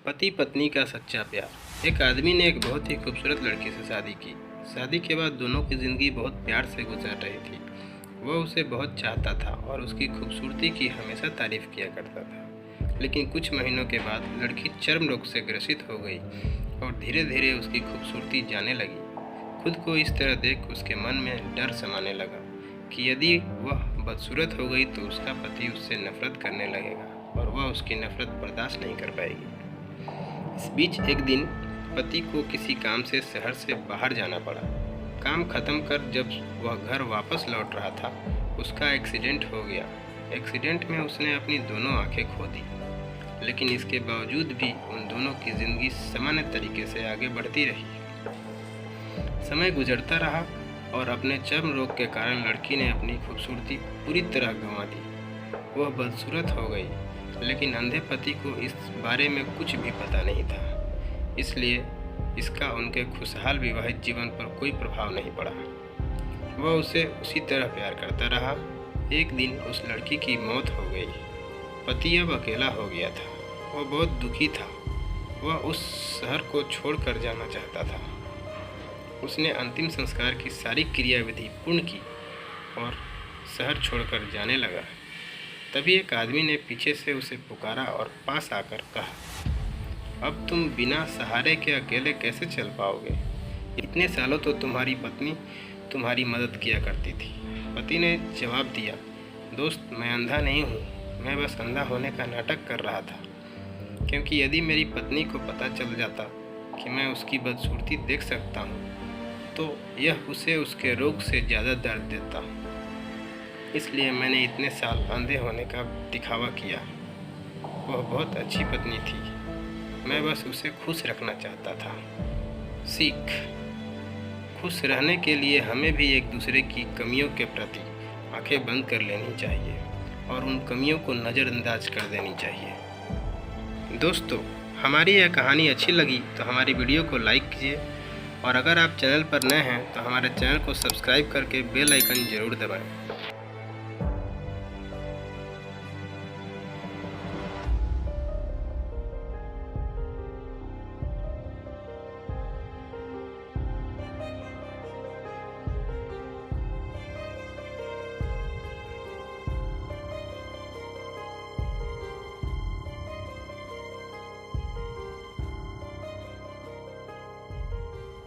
पति पत्नी का सच्चा प्यार। एक आदमी ने एक बहुत ही खूबसूरत लड़की से शादी की। शादी के बाद दोनों की ज़िंदगी बहुत प्यार से गुजर रही थी। वह उसे बहुत चाहता था और उसकी खूबसूरती की हमेशा तारीफ किया करता था। लेकिन कुछ महीनों के बाद लड़की चर्म रोग से ग्रसित हो गई और धीरे धीरे उसकी खूबसूरती जाने लगी। खुद को इस तरह देख उसके मन में डर समाने लगा कि यदि वह बदसूरत हो गई तो उसका पति उससे नफरत करने लगेगा और वह उसकी नफरत बर्दाश्त नहीं कर पाएगी। इस बीच एक दिन पति को किसी काम से शहर से बाहर जाना पड़ा। काम खत्म कर जब वह घर वापस लौट रहा था, उसका एक्सीडेंट हो गया। एक्सीडेंट में उसने अपनी दोनों आंखें खो दी, लेकिन इसके बावजूद भी उन दोनों की जिंदगी सामान्य तरीके से आगे बढ़ती रही। समय गुजरता रहा और अपने चर्म रोग के कारण लड़की ने अपनी खूबसूरती पूरी तरह गंवा दी। वह बदसूरत हो गई, लेकिन अंधे पति को इस बारे में कुछ भी पता नहीं था, इसलिए इसका उनके खुशहाल विवाहित जीवन पर कोई प्रभाव नहीं पड़ा। वह उसे उसी तरह प्यार करता रहा। एक दिन उस लड़की की मौत हो गई। पति अब अकेला हो गया था। वह बहुत दुखी था। वह उस शहर को छोड़कर जाना चाहता था। उसने अंतिम संस्कार की सारी क्रियाविधि पूर्ण की और शहर छोड़कर जाने लगा। तभी एक आदमी ने पीछे से उसे पुकारा और पास आकर कहा, अब तुम बिना सहारे के अकेले कैसे चल पाओगे? इतने सालों तो तुम्हारी पत्नी तुम्हारी मदद किया करती थी। पति ने जवाब दिया, दोस्त, मैं अंधा नहीं हूँ, मैं बस अंधा होने का नाटक कर रहा था, क्योंकि यदि मेरी पत्नी को पता चल जाता कि मैं उसकी बदसूरती देख सकता हूँ तो यह उसे उसके रोग से ज़्यादा दर्द देता। इसलिए मैंने इतने साल अंधे होने का दिखावा किया। वह बहुत अच्छी पत्नी थी, मैं बस उसे खुश रखना चाहता था। सीख: खुश रहने के लिए हमें भी एक दूसरे की कमियों के प्रति आंखें बंद कर लेनी चाहिए और उन कमियों को नज़रअंदाज कर देनी चाहिए। दोस्तों, हमारी यह कहानी अच्छी लगी तो हमारी वीडियो को लाइक कीजिए और अगर आप चैनल पर नए हैं तो हमारे चैनल को सब्सक्राइब करके बेल आइकन ज़रूर दबाएं।